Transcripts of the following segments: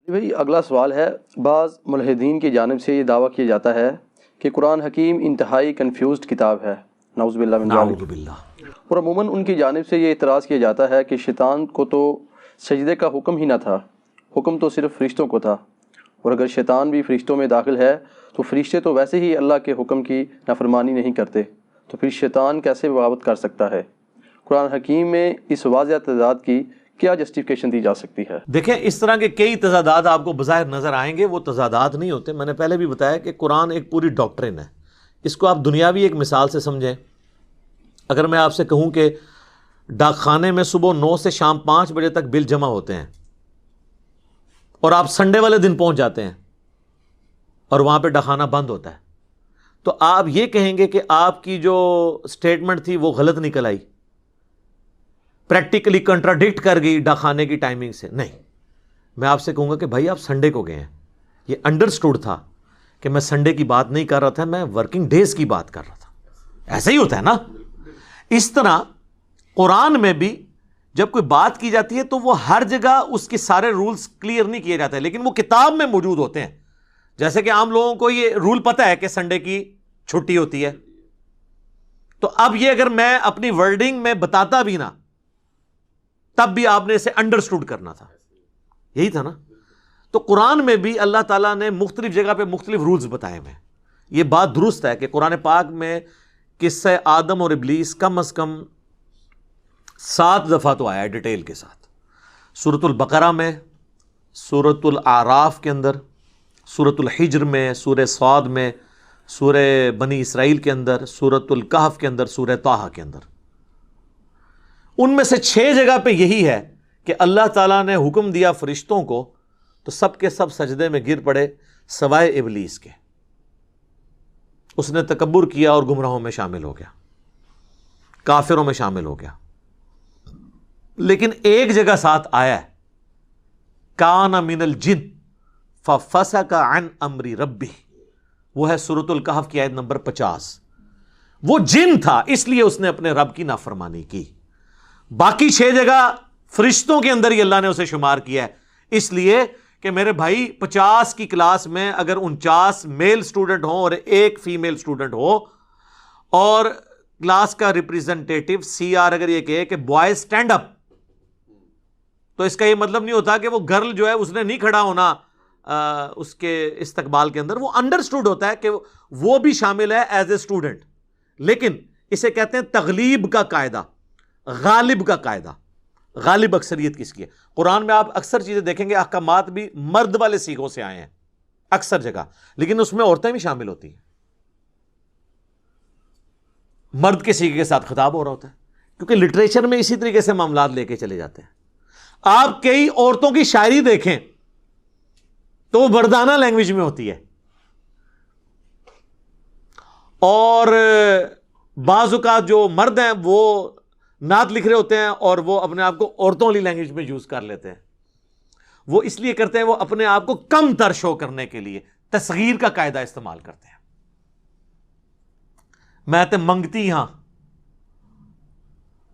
بھائی اگلا سوال ہے، بعض ملحدین کی جانب سے یہ دعویٰ کیا جاتا ہے کہ قرآن حکیم انتہائی کنفیوزڈ کتاب ہے، نعوذ باللہ من ذالک، اور عموماً ان کی جانب سے یہ اعتراض کیا جاتا ہے کہ شیطان کو تو سجدے کا حکم ہی نہ تھا، حکم تو صرف فرشتوں کو تھا، اور اگر شیطان بھی فرشتوں میں داخل ہے تو فرشتے تو ویسے ہی اللہ کے حکم کی نافرمانی نہیں کرتے، تو پھر شیطان کیسے بغاوت کر سکتا ہے؟ قرآن حکیم میں اس واضح تضاد کی کیا جسٹیفیکیشن دی جا سکتی ہے؟ دیکھیں، اس طرح کے کئی تضادات آپ کو بظاہر نظر آئیں گے، وہ تضادات نہیں ہوتے۔ میں نے پہلے بھی بتایا کہ قرآن ایک پوری ڈاکٹرن ہے، اس کو آپ دنیاوی ایک مثال سے سمجھیں۔ اگر میں آپ سے کہوں کہ ڈاک خانے میں صبح 9 سے شام 5 بجے تک بل جمع ہوتے ہیں، اور آپ سنڈے والے دن پہنچ جاتے ہیں اور وہاں پہ ڈاک خانہ بند ہوتا ہے، تو آپ یہ کہیں گے کہ آپ کی جو سٹیٹمنٹ تھی وہ غلط نکل آئی، پریکٹیکلی کنٹراڈکٹ کر گئی ڈاک خانے کی ٹائمنگ سے؟ نہیں، میں آپ سے کہوں گا کہ بھائی آپ سنڈے کو گئے ہیں، یہ انڈرسٹوڈ تھا کہ میں سنڈے کی بات نہیں کر رہا تھا، میں ورکنگ ڈیز کی بات کر رہا تھا۔ ایسا ہی ہوتا ہے نا۔ اس طرح قرآن میں بھی جب کوئی بات کی جاتی ہے تو وہ ہر جگہ اس کے سارے رولز کلیئر نہیں کیے جاتے، لیکن وہ کتاب میں موجود ہوتے ہیں۔ جیسے کہ عام لوگوں کو یہ رول پتہ ہے کہ سنڈے کی چھٹی ہوتی ہے، تو اب یہ اگر میں اپنی ورڈنگ میں بتاتا بھی نا، تب بھی آپ نے اسے انڈرسٹوڈ کرنا تھا، یہی تھا نا۔ تو قرآن میں بھی اللہ تعالیٰ نے مختلف جگہ پہ مختلف رولز بتائے ہوئے ہیں۔ یہ بات درست ہے کہ قرآن پاک میں قصہ آدم اور ابلیس کم از کم 7 دفعہ تو آیا ہے ڈیٹیل کے ساتھ۔ سورۃ البقرہ میں، سورۃ الاعراف کے اندر، سورۃ الحجر میں، سورہ صاد میں، سورہ بنی اسرائیل کے اندر، سورۃ الکہف کے اندر، سورہ طٰہٰ کے اندر۔ ان میں سے 6 جگہ پہ یہی ہے کہ اللہ تعالیٰ نے حکم دیا فرشتوں کو تو سب کے سب سجدے میں گر پڑے سوائے ابلیس کے۔ اس نے تکبر کیا اور گمراہوں میں شامل ہو گیا، کافروں میں شامل ہو گیا۔ لیکن ایک جگہ ساتھ آیا ہے، کان من الجن ففسق عن امر ربہ، وہ ہے سورۃ الکہف کی آیت نمبر 50۔ وہ جن تھا، اس لیے اس نے اپنے رب کی نافرمانی کی۔ باقی 6 جگہ فرشتوں کے اندر ہی اللہ نے اسے شمار کیا ہے، اس لیے کہ میرے بھائی 50 کی کلاس میں اگر 49 میل سٹوڈنٹ ہوں اور 1 فیمیل سٹوڈنٹ ہو، اور کلاس کا ریپریزنٹیٹو سی آر اگر یہ کہے کہ بوائز سٹینڈ اپ، تو اس کا یہ مطلب نہیں ہوتا کہ وہ گرل جو ہے اس نے نہیں کھڑا ہونا اس کے استقبال کے اندر۔ وہ انڈرسٹوڈ ہوتا ہے کہ وہ بھی شامل ہے ایز اے سٹوڈنٹ، لیکن اسے کہتے ہیں تغلیب کا قاعدہ، غالب کا قاعدہ۔ غالب اکثریت کس کی ہے؟ قرآن میں آپ اکثر چیزیں دیکھیں گے، احکامات بھی مرد والے سیغوں سے آئے ہیں اکثر جگہ، لیکن اس میں عورتیں بھی شامل ہوتی ہیں۔ مرد کے سیغے کے ساتھ خطاب ہو رہا ہوتا ہے، کیونکہ لٹریچر میں اسی طریقے سے معاملات لے کے چلے جاتے ہیں۔ آپ کئی عورتوں کی شاعری دیکھیں تو وہ مردانہ لینگویج میں ہوتی ہے، اور بعض اوقات جو مرد ہیں وہ نعت لکھ رہے ہوتے ہیں اور وہ اپنے آپ کو عورتوں والی لینگویج میں یوز کر لیتے ہیں۔ وہ اس لیے کرتے ہیں، وہ اپنے آپ کو کم تر شو کرنے کے لیے تصغیر کا قاعدہ استعمال کرتے ہیں۔ میں تے منگتی ہاں،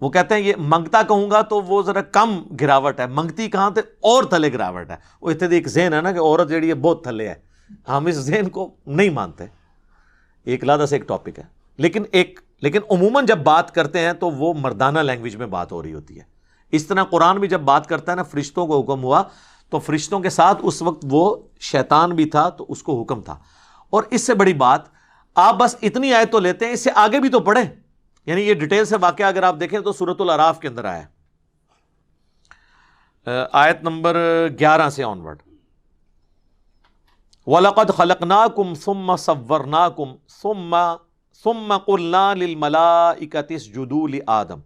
وہ کہتے ہیں یہ منگتا کہوں گا تو وہ ذرا کم گراوٹ ہے، منگتی کہاں تے اور تھلے گراوٹ ہے۔ وہ اتنے ایک ذہن ہے نا کہ عورت جیڑی ہے بہت تھلے ہے، ہم اس ذہن کو نہیں مانتے، ایک علیحدہ سے ایک ٹاپک ہے۔ لیکن عموماً جب بات کرتے ہیں تو وہ مردانہ لینگویج میں بات ہو رہی ہوتی ہے۔ اس طرح قرآن بھی جب بات کرتا ہے نا، فرشتوں کو حکم ہوا تو فرشتوں کے ساتھ اس وقت وہ شیطان بھی تھا تو اس کو حکم تھا۔ اور اس سے بڑی بات آپ بس اتنی آیت تو لیتے ہیں، اس سے آگے بھی تو پڑھیں، یعنی یہ ڈیٹیل سے واقعہ اگر آپ دیکھیں تو سورۃ الاعراف کے اندر آیا ہے، آیت نمبر 11 سے آنورڈ۔ وَلَقَدْ خَلَقْنَاكُمْ ثُمَّ صَوَّرْنَاكُمْ ثُمَّ قُلْنَا لِلْمَلَائِكَةِ اسْجُدُوا لِآدَمَ،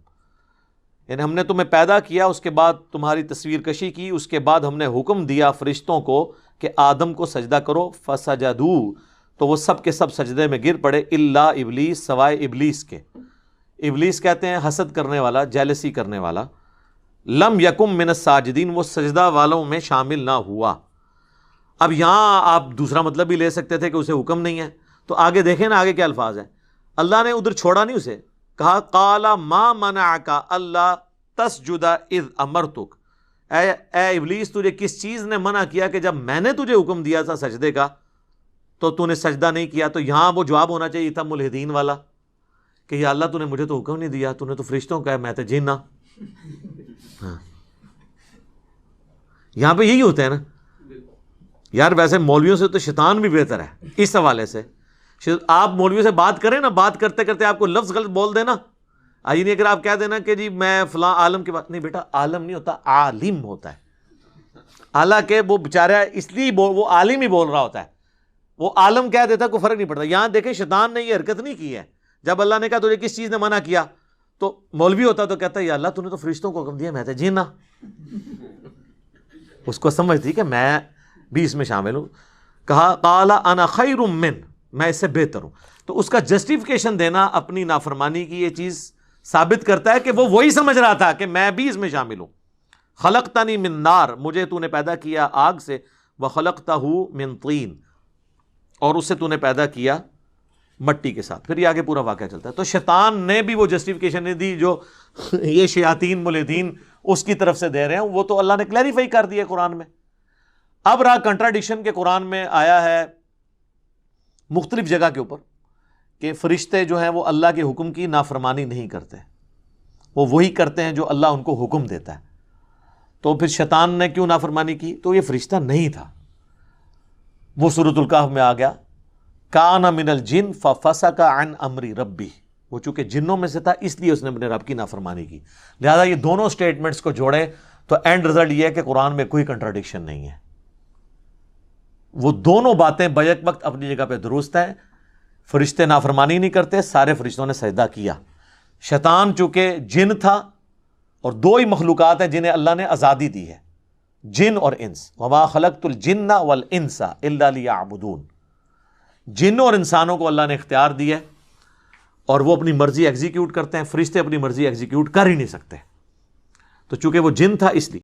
یعنی ہم نے تمہیں پیدا کیا، اس کے بعد تمہاری تصویر کشی کی، اس کے بعد ہم نے حکم دیا فرشتوں کو کہ آدم کو سجدہ کرو، فَسَجَدُوا، تو وہ سب کے سب سجدے میں گر پڑے، الا ابلیس، سوائے ابلیس کے۔ ابلیس کہتے ہیں حسد کرنے والا، جیلسی کرنے والا۔ لم یکم من الساجدین، وہ سجدہ والوں میں شامل نہ ہوا۔ اب یہاں آپ دوسرا مطلب بھی لے سکتے تھے کہ اسے حکم نہیں ہے، تو آگے دیکھیں نا آگے کیا الفاظ ہیں۔ اللہ نے ادھر چھوڑا نہیں اسے، کہا قال ما منعک الا تسجد اذ امرتک، اے ابلیس تجھے کس چیز نے منع کیا کہ جب میں نے تجھے حکم دیا تھا سجدے کا تو تو نے سجدہ نہیں کیا؟ تو یہاں وہ جواب ہونا چاہیے تھا ملحدین والا کہ یا اللہ تو نے مجھے تو حکم نہیں دیا، تو نے تو فرشتوں کا ہے، میں تو جن ہاں۔ یہاں پہ یہی ہوتا ہے نا یار، ویسے مولویوں سے تو شیطان بھی بہتر ہے اس حوالے سے۔ آپ مولویوں سے بات کریں نا، بات کرتے کرتے آپ کو لفظ غلط بول دینا، آئی نہیں، اگر آپ کہہ دینا کہ جی میں فلاں عالم کی بات، نہیں بیٹا عالم نہیں ہوتا، عالم ہوتا ہے۔ حالانکہ وہ بیچارہ اس لیے وہ عالم ہی بول رہا ہوتا ہے، وہ عالم کہہ دیتا کوئی فرق نہیں پڑتا۔ یہاں دیکھیں شیطان نے یہ حرکت نہیں کی ہے، جب اللہ نے کہا تجھے کس چیز نے منع کیا تو مولوی ہوتا تو کہتا ہے یا اللہ تو نے تو فرشتوں کو حکم دیا، میں تو جینا۔ اس کو سمجھ تھی کہ میں بھی اس میں شامل ہوں۔ کہا قال انا خیر من، میں اس سے بہتر ہوں۔ تو اس کا جسٹیفیکیشن دینا اپنی نافرمانی کی یہ چیز ثابت کرتا ہے کہ وہ وہی سمجھ رہا تھا کہ میں بھی اس میں شامل ہوں۔ خلقتنی من نار، مجھے تو نے پیدا کیا آگ سے، وخلقتہ من طین، اور اس سے تو نے پیدا کیا مٹی کے ساتھ۔ پھر یہ آگے پورا واقعہ چلتا ہے۔ تو شیطان نے بھی وہ جسٹیفیکیشن نہیں دی جو یہ شیاطین ملحدین اس کی طرف سے دے رہے ہیں، وہ تو اللہ نے کلیریفائی کر دیا قرآن میں۔ اب رہا کنٹراڈکشن کے قرآن میں آیا ہے مختلف جگہ کے اوپر کہ فرشتے جو ہیں وہ اللہ کے حکم کی نافرمانی نہیں کرتے، وہ وہی کرتے ہیں جو اللہ ان کو حکم دیتا ہے۔ تو پھر شیطان نے کیوں نافرمانی کی؟ تو یہ فرشتہ نہیں تھا، وہ سورۃ الکہف میں آ گیا کان من الجن ففسق عن امر ربی، وہ چونکہ جنوں میں سے تھا اس لیے اس نے اپنے رب کی نافرمانی کی۔ لہذا یہ دونوں سٹیٹمنٹس کو جوڑے تو اینڈ رزلٹ یہ ہے کہ قرآن میں کوئی کنٹراڈکشن نہیں ہے، وہ دونوں باتیں بیک وقت اپنی جگہ پہ درست ہیں۔ فرشتے نافرمانی نہیں کرتے، سارے فرشتوں نے سجدہ کیا۔ شیطان چونکہ جن تھا، اور دو ہی مخلوقات ہیں جنہیں اللہ نے آزادی دی ہے، جن اور انس، وما خلقت الجن والانس الا لیعبدون۔ جن اور انسانوں کو اللہ نے اختیار دیا ہے اور وہ اپنی مرضی ایگزیکیوٹ کرتے ہیں، فرشتے اپنی مرضی ایگزیکیوٹ کر ہی نہیں سکتے۔ تو چونکہ وہ جن تھا اس لیے